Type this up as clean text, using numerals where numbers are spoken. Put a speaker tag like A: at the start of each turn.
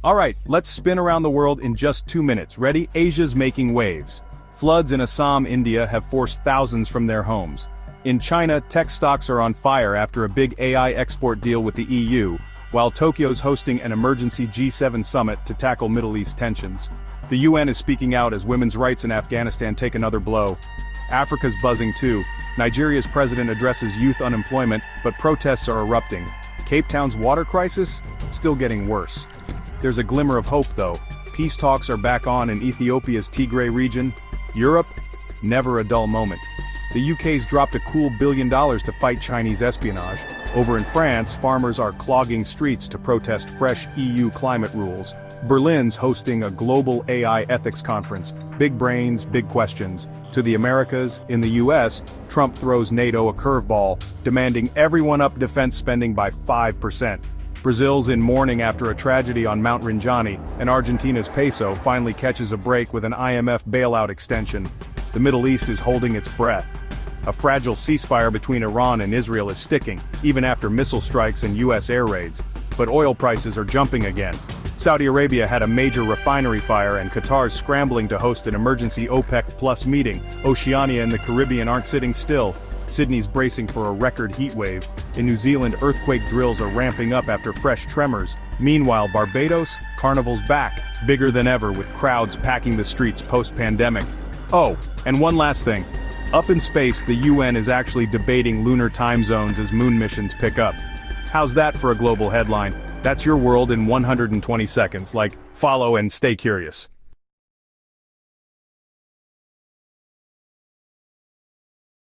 A: Alright, let's spin around the world in just 2 minutes. Ready? Asia's making waves. Floods in Assam, India have forced thousands from their homes. In China, tech stocks are on fire after a big AI export deal with the EU, while Tokyo's hosting an emergency G7 summit to tackle Middle East tensions. The UN is speaking out as women's rights in Afghanistan take another blow. Africa's buzzing too. Nigeria's president addresses youth unemployment, but protests are erupting. Cape Town's water crisis? Still getting worse. There's a glimmer of hope though. Peace talks are back on in Ethiopia's Tigray region. Europe? Never a dull moment. The UK's dropped a cool $1 billion to fight Chinese espionage. Over in France, farmers are clogging streets to protest fresh EU climate rules. Berlin's hosting a global AI ethics conference. Big brains, big questions. To the Americas, in the US, Trump throws NATO a curveball, demanding everyone up defense spending by 5%. Brazil's in mourning after a tragedy on Mount Rinjani, and Argentina's peso finally catches a break with an IMF bailout extension. The Middle East is holding its breath. A fragile ceasefire between Iran and Israel is sticking, even after missile strikes and US air raids. But oil prices are jumping again. Saudi Arabia had a major refinery fire and Qatar's scrambling to host an emergency OPEC+ meeting. Oceania and the Caribbean aren't sitting still. Sydney's bracing for a record heat wave. In New Zealand, earthquake drills are ramping up after fresh tremors. Meanwhile, Barbados, carnival's back, bigger than ever with crowds packing the streets post-pandemic. Oh, and one last thing. Up in space, the UN is actually debating lunar time zones as moon missions pick up. How's that for a global headline? That's your world in 120 seconds, follow and stay curious.